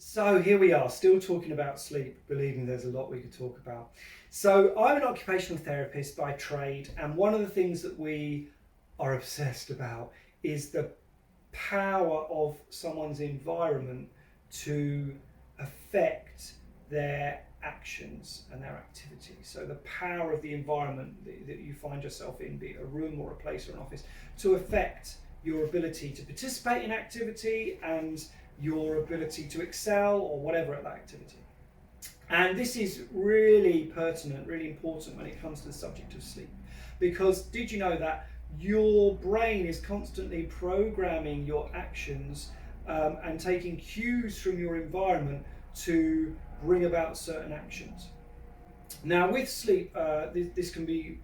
So here we are, still talking about sleep. Believe me, there's a lot we could talk about. So I'm an occupational therapist by trade, and one of the things that we are obsessed about is the power of someone's environment to affect their actions and their activities. So the power of the environment that you find yourself in, be it a room or a place or an office, to affect your ability to participate in activity and your ability to excel or whatever at that activity. And this is really pertinent, really important when it comes to the subject of sleep. Because did you know that your brain is constantly programming your actions and taking cues from your environment to bring about certain actions? Now with sleep, this can be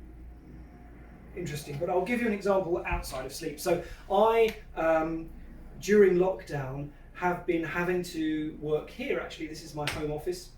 interesting, but I'll give you an example outside of sleep. So I, during lockdown, have been having to work here. Actually, this is my home office,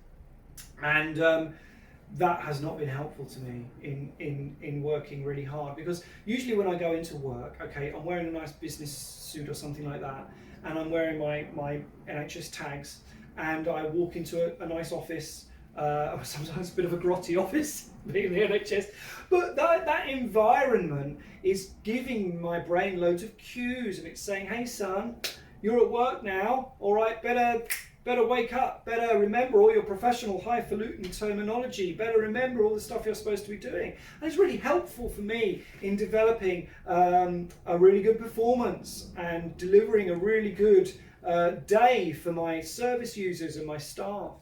and that has not been helpful to me in working really hard, because usually when I go into work, okay, I'm wearing a nice business suit or something like that, and I'm wearing my NHS tags, and I walk into a nice office, sometimes a bit of a grotty office being the NHS, but that environment is giving my brain loads of cues, and it's saying, hey son, you're at work now, all right, better wake up, better remember all your professional highfalutin terminology, better remember all the stuff you're supposed to be doing. And it's really helpful for me in developing a really good performance and delivering a really good day for my service users and my staff.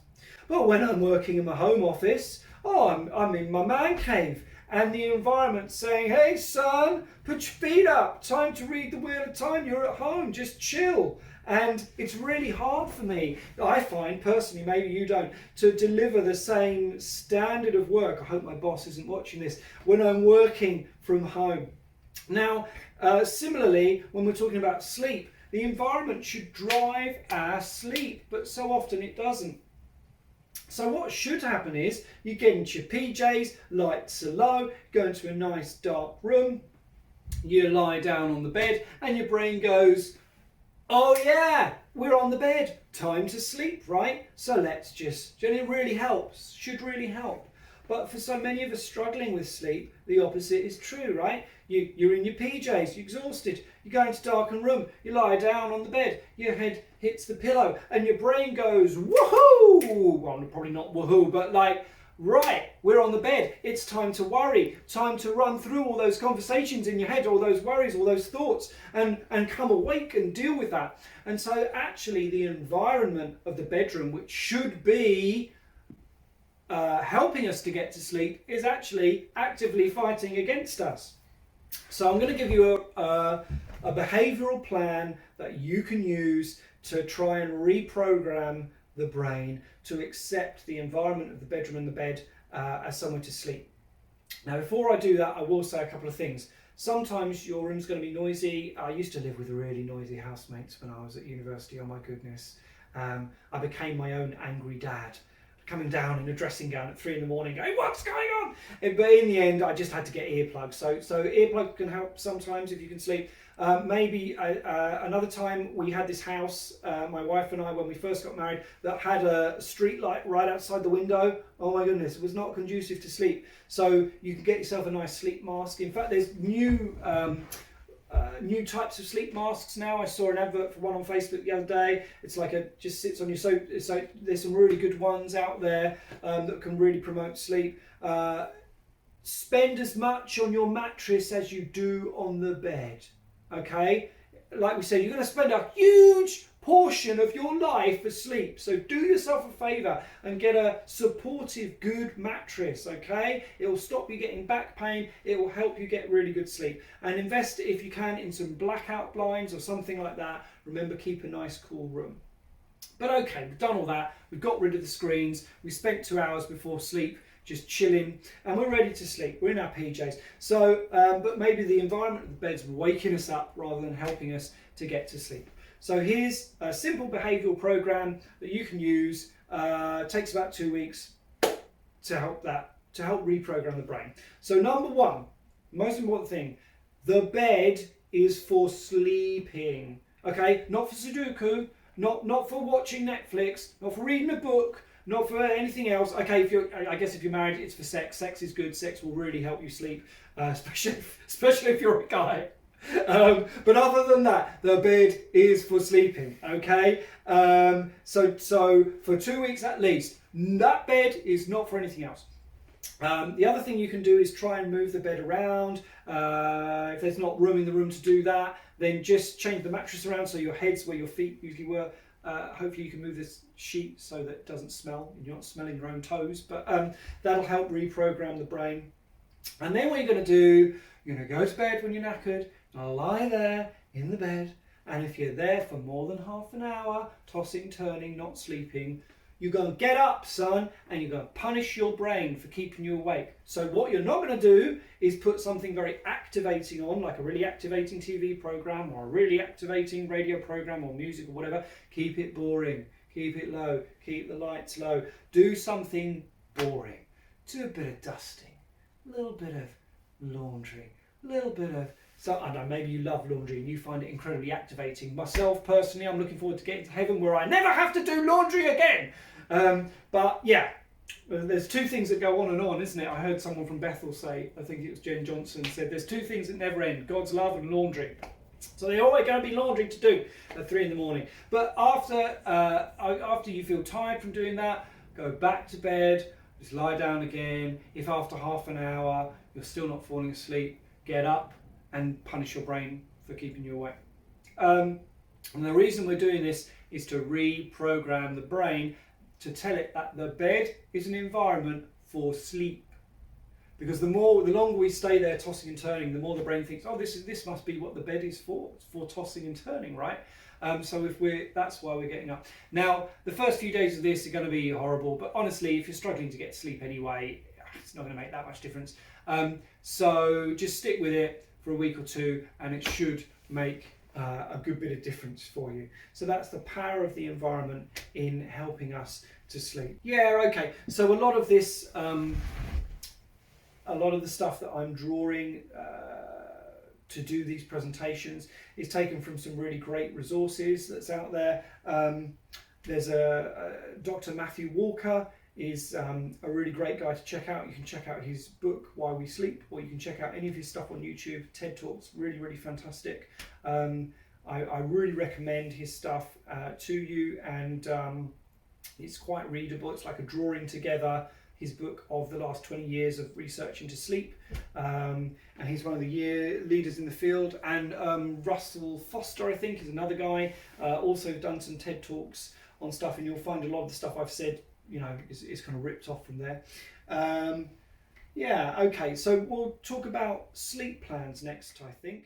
But when I'm working in my home office, I'm in my man cave, and the environment's saying, hey son, put your feet up, time to read the Wheel of Time, you're at home, just chill. And it's really hard for me, I find personally, maybe you don't, to deliver the same standard of work. I hope my boss isn't watching this, when I'm working from home. Now, similarly, when we're talking about sleep, the environment should drive our sleep, but so often it doesn't. So what should happen is you get into your PJs, lights are low, go into a nice dark room, you lie down on the bed, and your brain goes, oh yeah, we're on the bed, time to sleep, right? So let's just, and it really helps, should really help. But for so many of us struggling with sleep, the opposite is true, right? You're in your PJs, you're exhausted, you go into a darkened room, you lie down on the bed, your head hits the pillow, and your brain goes, woohoo! Well, probably not woohoo, but like, right, we're on the bed, it's time to worry, time to run through all those conversations in your head, all those worries, all those thoughts, and come awake and deal with that. And so actually the environment of the bedroom, which should be helping us to get to sleep, is actually actively fighting against us. So I'm going to give you a behavioural plan that you can use to try and reprogram the brain to accept the environment of the bedroom and the bed as somewhere to sleep. Now before I do that, I will say a couple of things. Sometimes your room's going to be noisy. I used to live with really noisy housemates when I was at university, oh my goodness. I became my own angry dad, coming down in a dressing gown at 3 in the morning going, what's going on? But in the end, I just had to get earplugs. So earplugs can help sometimes if you can sleep. Maybe another time we had this house, my wife and I, when we first got married, that had a street light right outside the window. Oh my goodness, it was not conducive to sleep. So you can get yourself a nice sleep mask. In fact, there's new types of sleep masks now. I saw an advert for one on Facebook the other day. It's like just sits on your sofa. So there's some really good ones out there that can really promote sleep. Spend as much on your mattress as you do on the bed. Okay, like we said, you're going to spend a huge portion of your life asleep. So do yourself a favour and get a supportive, good mattress, okay? It will stop you getting back pain. It will help you get really good sleep. And invest, if you can, in some blackout blinds or something like that. Remember, keep a nice, cool room. But okay, we've done all that. We've got rid of the screens. We spent 2 hours before sleep just chilling, and we're ready to sleep. We're in our PJs. So, but maybe the environment of the bed's waking us up rather than helping us to get to sleep. So here's a simple behavioural program that you can use. Takes about 2 weeks to help reprogram the brain. So number one, most important thing, the bed is for sleeping. Okay, not for Sudoku, Not for watching Netflix, not for reading a book, not for anything else. Okay, I guess if you're married, it's for sex. Sex is good. Sex will really help you sleep, especially if you're a guy. But other than that, the bed is for sleeping. Okay, so for 2 weeks at least, that bed is not for anything else. The other thing you can do is try and move the bed around. If there's not room in the room to do that, then just change the mattress around so your head's where your feet usually were. Hopefully you can move this sheet so that it doesn't smell and you're not smelling your own toes, but that'll help reprogram the brain. And then what you're going to do, you're going to go to bed when you're knackered, and lie there in the bed, and if you're there for more than half an hour, tossing, turning, not sleeping, you're going to get up, son, and you're going to punish your brain for keeping you awake. So what you're not going to do is put something very activating on, like a really activating TV program or a really activating radio program or music or whatever. Keep it boring. Keep it low. Keep the lights low. Do something boring. Do a bit of dusting, a little bit of laundry, a little bit of... So, I know, maybe you love laundry and you find it incredibly activating. Myself, personally, I'm looking forward to getting to heaven where I never have to do laundry again. But yeah, there's two things that go on, isn't it? I heard someone from Bethel say, I think it was Jen Johnson, said there's two things that never end, God's love and laundry. So there's always going to be laundry to do at 3 a.m. But after you feel tired from doing that, go back to bed, just lie down again. If after half an hour you're still not falling asleep, get up and punish your brain for keeping you awake. And the reason we're doing this is to reprogram the brain to tell it that the bed is an environment for sleep. Because the longer we stay there tossing and turning, the more the brain thinks, oh, this must be what the bed is for. It's for tossing and turning, right? So that's why we're getting up. Now, the first few days of this are going to be horrible, but honestly, if you're struggling to get sleep anyway, it's not going to make that much difference. So just stick with it for a week or two, and it should make a good bit of difference for you. So that's the power of the environment in helping us to sleep. Yeah, okay. So a lot of this, a lot of the stuff that I'm drawing to do these presentations is taken from some really great resources that's out there. There's Dr. Matthew Walker is a really great guy to check out. You can check out his book, Why We Sleep, or you can check out any of his stuff on YouTube. TED Talks, really, really fantastic. I really recommend his stuff to you, and it's quite readable. It's like a drawing together his book of the last 20 years of research into sleep, and he's one of the leaders in the field. And Russell Foster, I think, is another guy, also done some TED Talks on stuff, and you'll find a lot of the stuff I've said, you know, is kind of ripped off from there. Yeah, okay, so we'll talk about sleep plans next, I think.